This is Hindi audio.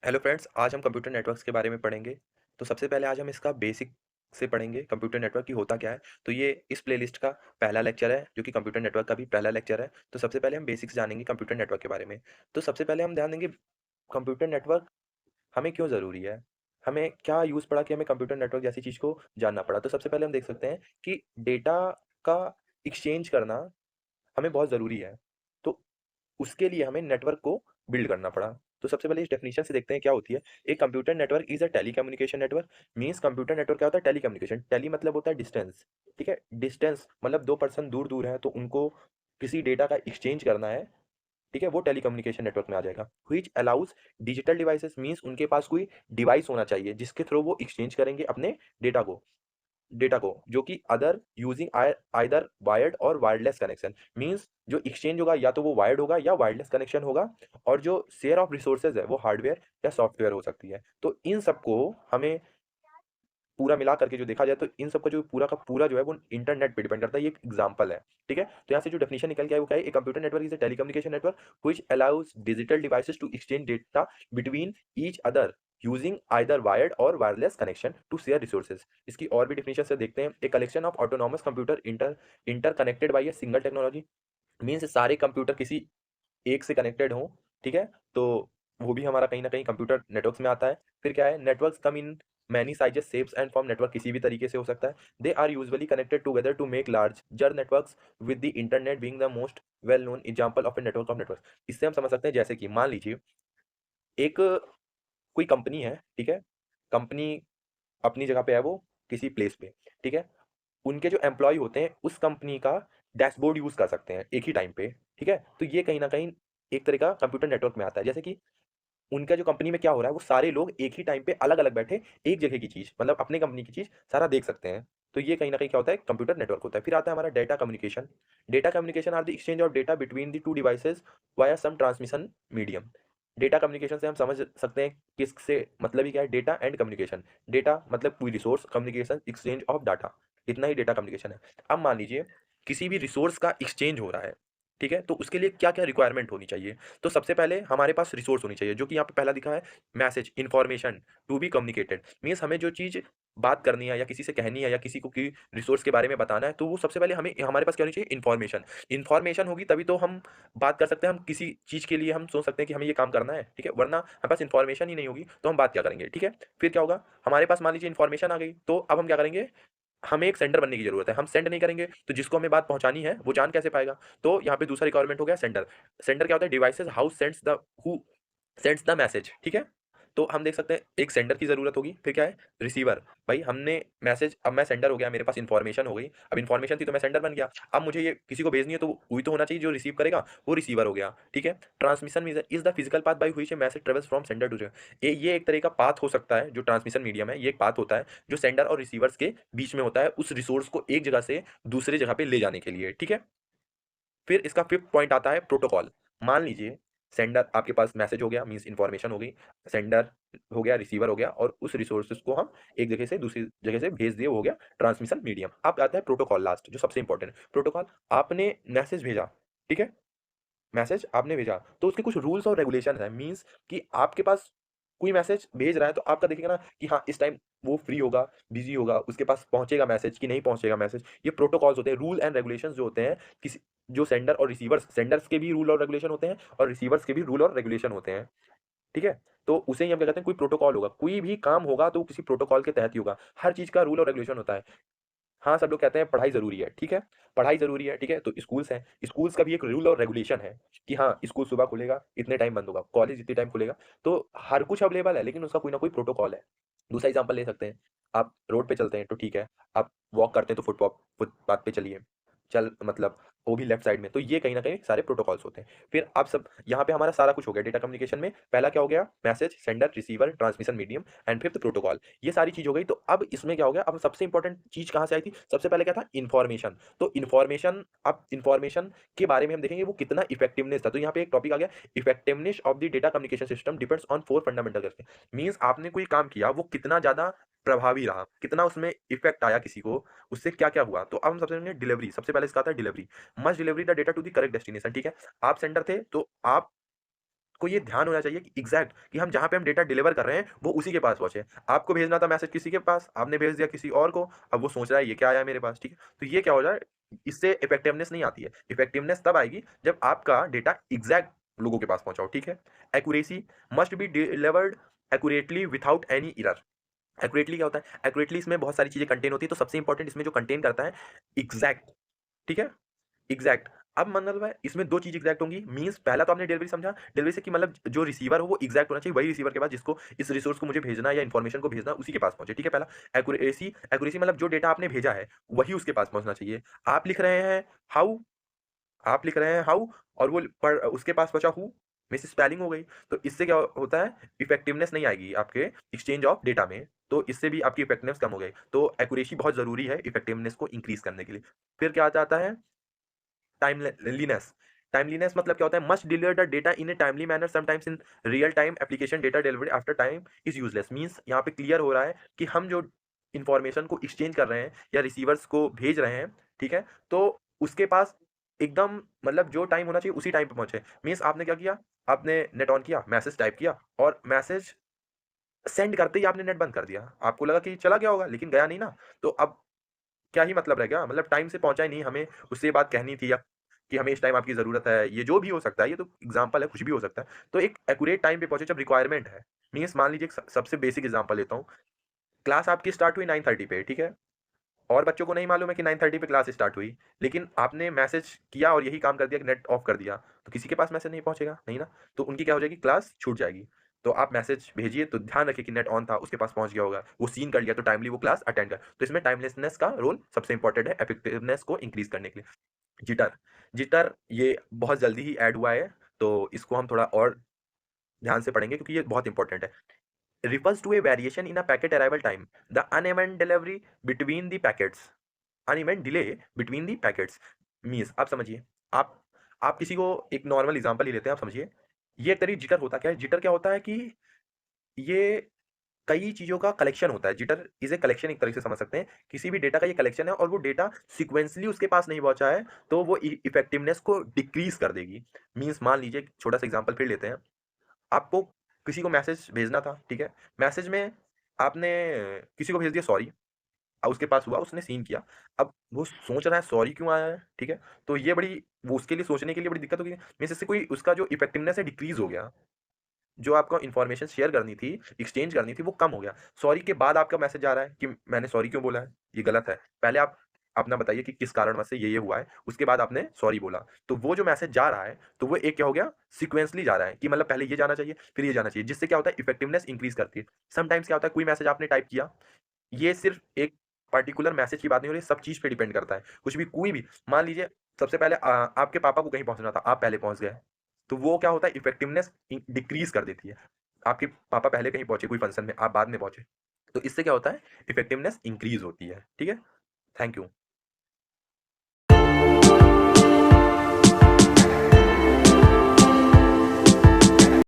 हेलो फ्रेंड्स, आज हम कंप्यूटर नेटवर्क्स के बारे में पढ़ेंगे। तो सबसे पहले आज हम इसका बेसिक से पढ़ेंगे कंप्यूटर नेटवर्क की होता क्या है। तो ये इस प्लेलिस्ट का पहला लेक्चर है जो कि कंप्यूटर नेटवर्क का भी पहला लेक्चर है। तो सबसे पहले हम बेसिक्स जानेंगे कंप्यूटर नेटवर्क के बारे में। तो सबसे पहले हम ध्यान देंगे कंप्यूटर नेटवर्क हमें क्यों ज़रूरी है? हमें क्या यूज़ पड़ा कि हमें कंप्यूटर नेटवर्क जैसी चीज़ को जानना पड़ा? तो सबसे पहले हम देख सकते हैं कि डेटा का एक्सचेंज करना हमें बहुत ज़रूरी है। तो उसके लिए हमें नेटवर्क को बिल्ड करना पड़ा। तो सबसे पहले इस डेफिनिशन से देखते हैं क्या होती है। एक computer network is a telecommunication network. Means computer network क्या होता है? टेलीकम्युनिकेशन। टेली मतलब होता है डिस्टेंस, ठीक है? डिस्टेंस मतलब 2 पर्सन दूर-दूर हैं तो उनको किसी डेटा का एक्सचेंज करना है, ठीक है? वो टेलीकम्युनिकेशन नेटवर्क में आ जाएगा। Which allows digital devices means उनके पास कोई डिवाइस होना चाहिए जिसके थ्रू वो एक्सचेंज करेंगे अपने डेटा को। जो कि other using either wired or wireless connection means जो एक्सचेंज होगा या तो वो वायर्ड होगा या वायरलेस कनेक्शन होगा और जो शेयर ऑफ रिसोर्सेज है वो हार्डवेयर या सॉफ्टवेयर हो सकती है। तो इन सबको हमें पूरा मिला करके जो देखा जाए तो इन सबका जो पूरा का पूरा जो है वो इंटरनेट पे डिपेंड करता है। ये एक एग्जांपल है, ठीक है? तो यहाँ से जो डेफिनिशन निकल के आई वो क्या है? A computer network is a telecommunication network which allows digital devices to exchange data between each other using either wired or wireless connection to share resources. इसकी और भी डेफिनेशन से देखते हैं। A collection of autonomous computer interconnected by a single technology मीन्स सारे कंप्यूटर किसी एक से कनेक्टेड हों, ठीक है? तो वो भी हमारा कहीं न कहीं कंप्यूटर नेटवर्क्स में आता है। फिर क्या है? Networks come in many sizes, shapes and form. Network किसी भी तरीके से हो सकता है। They are usually connected together to make larger networks with the internet being the most well known example of a network of networks. इससे हम समझ सकते हैं जैसे कि मान लीजिए एक कोई कंपनी है, ठीक है? कंपनी अपनी जगह पे है वो किसी प्लेस पे, ठीक है? उनके जो एम्प्लॉयी होते हैं उस कंपनी का डैशबोर्ड यूज़ कर सकते हैं एक ही टाइम पे, ठीक है? तो ये कहीं न कहीं एक तरह का कंप्यूटर नेटवर्क में आता है। जैसे कि उनका जो कंपनी में क्या हो रहा है, वो सारे लोग एक ही टाइम पे अलग-अलग बैठे एक जगह की चीज़ मतलब अपनी कंपनी की चीज़ सारा देख सकते हैं। तो ये कहीं न कहीं क्या होता है, कंप्यूटर नेटवर्क होता है। फिर आता है हमारा data communication. Data communication are the exchange of data between the 2 devices via some transmission medium. Data communication से हम समझ सकते हैं किससे मतलब ही क्या है, डेटा एंड कम्युनिकेशन। डेटा मतलब कोई resource, communication exchange of data. इतना ही डेटा कम्युनिकेशन है। अब मान लीजिए किसी भी रिसोर्स का एक्सचेंज हो रहा है, ठीक है? तो उसके लिए क्या-क्या रिक्वायरमेंट होनी चाहिए? तो सबसे पहले हमारे पास रिसोर्स होनी चाहिए जो कि यहाँ पे पहला दिखा है message, information to be communicated means हमें जो चीज़ बात करनी है या किसी से कहनी है या किसी को की रिसोर्स के बारे में बताना है तो वो सबसे पहले हमें हमारे पास क्या होनी चाहिए? इन्फॉर्मेशन। इन्फॉर्मेशन होगी तभी तो हम बात कर सकते हैं, हम किसी चीज़ के लिए हम सोच सकते हैं कि हमें ये काम करना है, ठीक है? वरना हमारे पास इन्फॉर्मेशन ही नहीं होगी तो हम बात क्या करेंगे, ठीक है? फिर क्या होगा? हमारे पास मान लीजिए इन्फॉर्मेशन आ गई तो अब हम क्या करेंगे? हमें एक सेंडर बनने की ज़रूरत है। हम सेंड नहीं करेंगे, तो जिसको हमें बात पहुँचानी है, वो जान कैसे पाएगा? तो यहाँ पे दूसरा रिक्वायरमेंट हो गया सेंडर। सेंडर क्या होता है? Devices how sends the message, ठीक है? तो हम देख सकते हैं एक सेंडर की ज़रूरत होगी, फिर क्या है? रिसीवर। भाई हमने मैसेज अब मैं सेंडर हो गया, मेरे पास इन्फॉर्मेशन हो गई। अब इन्फॉर्मेशन थी तो मैं सेंडर बन गया। अब मुझे ये किसी को भेजनी है तो कोई तो होना चाहिए जो रिसीव करेगा, वो रिसीवर हो गया, ठीक है? Transmission is the physical path by which a message travels from sender to ये एक तरह का पाथ हो सकता है, जो ट्रांसमिशन मीडियम है, ये एक पाथ होता है, जो सेंडर और रिसीवर्स के बीच में होता है, उस रिसोर्स को एक जगह से दूसरी जगह पे ले जाने के लिए, ठीक है? फिर इसका फिफ्थ पॉइंट आता है प्रोटोकॉल। मान लीजिए सेंडर आपके पास मैसेज हो गया मीन्स इन्फॉर्मेशन हो गई, सेंडर हो गया, रिसीवर हो गया और उस रिसोर्सेज़ को हम एक जगह से दूसरी जगह से भेज दिए, वो हो गया ट्रांसमिशन मीडियम। अब आता है प्रोटोकॉल लास्ट जो सबसे इंपॉर्टेंट है। प्रोटोकॉल आपने मैसेज भेजा, ठीक है? मैसेज आपने भेजा, तो उसके कुछ रूल्स और रेगुलेशन है मीन्स कि आपके पास कोई मैसेज भेज रहा है तो आपका देखिएगा ना कि हाँ, इस टाइम वो फ्री होगा, बिज़ी होगा, उसके पास पहुँचेगा मैसेज कि नहीं पहुँचेगा मैसेज। ये प्रोटोकॉल्स होते हैं, रूल एंड रेगुलेशंस जो होते हैं किसी जो सेंडर और रिसीवर्स सेंडर्स के भी रूल और रेगुलेशन होते हैं और रिसीवर्स के भी रूल और रेगुलेशन होते हैं, ठीक है? तो उसे ही हम क्या कहते हैं कोई प्रोटोकॉल होगा, कोई भी काम होगा तो वो किसी प्रोटोकॉल के तहत ही होगा। हर चीज़ का रूल और रेगुलेशन होता है। हाँ, सब लोग कहते हैं पढ़ाई ज़रूरी है, ठीक है? पढ़ाई ज़रूरी है, ठीक है? तो स्कूल्स हैं, स्कूल्स का भी एक रूल और रेगुलेशन है कि हाँ, स्कूल सुबह खुलेगा, इतने टाइम बंद होगा, कॉलेज इतने टाइम खुलेगा। तो हर कुछ अवेलेबल है, लेकिन उसका कोई ना कोई प्रोटोकॉल है। दूसरा एग्ज़ाम्पल ले सकते हैं, आप रोड पे चलते हैं तो ठीक है, आप वॉक करते हैं तो फुटपाथ पे चलिए। चल मतलब वो भी लेफ्ट साइड में, तो ये कहीं न कहीं सारे प्रोटोकॉल्स होते हैं। फिर आप सब यहाँ पे हमारा सारा कुछ हो गया डेटा कम्युनिकेशन में, पहला क्या हो गया? Message, sender, receiver, transmission medium and fifth protocol. ये सारी चीज़ हो गई, तो अब इसमें क्या हो गया? अब सबसे इंपॉर्टेंट चीज़ कहाँ से आई थी? सबसे पहले क्या था? इन्फॉर्मेशन। तो इन्फॉर्मेशन अब इन्फॉर्मेशन के बारे में हम देखेंगे वो कितना इफेक्टिवनेस था। तो यहाँ पे एक टॉपिक आ गया effectiveness of the data communication system depends on 4 fundamental करके। मीन्स आपने कोई काम किया, वो कितना ज़्यादा प्रभावी रहा, कितना उसमें इफेक्ट आया किसी को, उससे क्या-क्या हुआ? तो अब हम सबसे पहले डिलीवरी, सबसे पहले इसका आता है delivery. Must delivery the data to the correct destination, ठीक है? आप सेंडर थे, तो आप आपको ये ध्यान होना चाहिए कि एग्ज़ैक्ट कि हम जहाँ पे हम डेटा डिलीवर कर रहे हैं, वो उसी के पास पहुँचे। आपको भेजना था मैसेज किसी के पास, आपने भेज दिया किसी और को, अब वो सोच रहा है ये क्या आया मेरे पास, ठीक है? तो ये क्या हो रहा है, इससे इफेक्टिवनेस नहीं आती है। इफेक्टिवनेस तब आएगी जब आपका डेटा एग्ज़ैक्ट लोगों के पास पहुँचा हो, ठीक है? Accuracy must be delivered accurately without any error. Accurately क्या होता है? एक्यूरेटली इसमें बहुत सारी चीज़ें कंटेन होती है, तो सबसे इंपॉर्टेंट इसमें जो कंटेन करता है, एग्ज़ैक्ट, ठीक है? एग्जैक्ट। अब मतलब है इसमें 2 चीज़ एग्जैक्ट होंगी, मीन्स पहला तो आपने डिलीवरी समझा, डिलीवरी से कि मतलब जो रिसीवर हो वो एग्जैक्ट होना चाहिए, वही रिसीवर के पास जिसको इस रिसोर्स को मुझे भेजना है या इन्फॉर्मेशन को भेजना है, उसी के पास पहुँचे, ठीक है पहला। एक्यूरेसी एक्यूरेसी मतलब जो डेटा आपने भेजा है, वही उसके पास पहुँचना चाहिए। आप लिख रहे हैं हाउ आप लिख रहे हैं हाउ और वो पर उसके पास पहुँचा हू, मिस स्पेलिंग हो गई। तो इससे क्या होता है, इफेक्टिवनेस नहीं आएगी आपके एक्सचेंज ऑफ डेटा में, तो इससे भी आपकी इफेक्टिवनेस कम हो गई। तो एक्यूरेसी बहुत ज़रूरी है इफेक्टिवनेस को इंक्रीज़ करने के लिए। फिर क्या आ जाता है, टाइमलीनेस। टाइमलीनेस मतलब क्या होता है, must deliver the data in A timely manner, sometimes in real time application data delivery after time is useless. Means यहाँ पे क्लियर हो रहा है कि हम जो इंफॉर्मेशन को एक्सचेंज कर रहे हैं या रिसीवर्स को भेज रहे हैं, ठीक है, तो उसके पास एकदम मतलब जो टाइम होना चाहिए उसी टाइम पे पहुंचे। मीन्स आपने क्या किया, आपने नेट ऑन किया, मैसेज टाइप किया और मैसेज सेंड करते ही आपने नेट बंद कर दिया, आपको लगा कि चला गया होगा लेकिन गया नहीं ना। तो अब क्या ही मतलब रह गया, मतलब टाइम से पहुँचा ही नहीं, हमें उससे ये बात कहनी थी या कि हमें इस टाइम आपकी ज़रूरत है, ये जो भी हो सकता है, ये तो एग्ज़ाम्पल है, कुछ भी हो सकता है। तो एक एक्यूरेट टाइम पे पहुँचे जब रिक्वायरमेंट है। मीन्स मान लीजिए एक सबसे बेसिक एग्ज़ाम्पल लेता हूँ, क्लास आपकी स्टार्ट हुई 9:30 पे, ठीक है? और बच्चों को नहीं मालूम है कि 9:30 पे क्लास स्टार्ट हुई, लेकिन आपने मैसेज किया और यही काम कर दिया कि नेट ऑफ कर दिया, तो किसी के पास मैसेज नहीं पहुँचेगा, नहीं ना? तो उनकी क्या हो जाएगी, क्लास छूट जाएगी। तो आप मैसेज भेजिए तो ध्यान रखिए कि नेट ऑन था, उसके पास पहुँच गया होगा, वो सीन कर लिया तो टाइमली वो क्लास अटेंड कर। तो इसमें टाइमलेसनेस का रोल सबसे इंपॉर्टेंट है इफेक्टिवनेस को इंक्रीज़ करने के लिए। जिटर, जिटर ये बहुत जल्दी ही ऐड हुआ है, तो इसको हम थोड़ा और ध्यान से पढ़ेंगे क्योंकि ये बहुत इंपॉर्टेंट है। Refers to a variation in a packet arrival time, the uneven delivery between the packets, uneven delay between the packets means आप समझिए, आप किसी को एक नॉर्मल एग्जांपल ही लेते हैं, आप समझिए। ये एक तरीके जिटर होता क्या है, जिटर क्या होता है कि ये कई चीज़ों का कलेक्शन होता है। जिटर इज़ ए कलेक्शन, एक तरीके से समझ सकते हैं। किसी भी डेटा का ये कलेक्शन है और वो डेटा सीक्वेंसली उसके पास नहीं पहुँचा है, तो वो इफेक्टिवनेस को डिक्रीज़ कर देगी। मीन्स मान लीजिए एक छोटा-सा एग्जांपल फिर लेते हैं। आपको किसी को मैसेज भेजना था, ठीक है? मैसेज में आपने किसी को भेज दिया सॉरी, उसके पास हुआ, उसने सीन किया। अब वो सोच रहा है सॉरी क्यों आया है, ठीक है? तो ये बड़ी वो उसके लिए सोचने के लिए बड़ी दिक्कत होगी। मीन्स इससे कोई उसका जो इफेक्टिवनेस है डिक्रीज़ हो गया। जो आपको इन्फॉर्मेशन शेयर करनी थी, एक्सचेंज करनी थी, वो कम हो गया। सॉरी के बाद आपका मैसेज आ रहा है कि मैंने सॉरी क्यों बोला है? ये गलत है। पहले आप अपना बताइए कि किस कारणवश से ये हुआ है, उसके बाद आपने सॉरी बोला। तो वो जो मैसेज जा रहा है, तो वो एक क्या हो गया, सीक्वेंसली जा रहा है कि मतलब पहले ये जाना चाहिए, फिर ये जाना चाहिए, जिससे क्या होता है इफेक्टिवनेस इंक्रीज़ करती है। समटाइम्स क्या होता है, कोई मैसेज आपने टाइप किया, ये सिर्फ़ एक पर्टिकुलर मैसेज की बात नहीं हो रही, सब चीज़ पे डिपेंड करता है। कुछ भी कोई भी मान लीजिए सबसे पहले आपके पापा को कहीं पहुँचना था, आप पहले पहुँच गए। तो वो क्या होता है इफेक्टिवनेस डिक्रीज़ कर देती है। आपके पापा पहले कहीं पहुँचे कोई फंक्शन में, आप बाद में पहुँचे। तो इससे क्या होता है इफेक्टिवनेस इंक्रीज़ होती है। ठीक है? Thank you.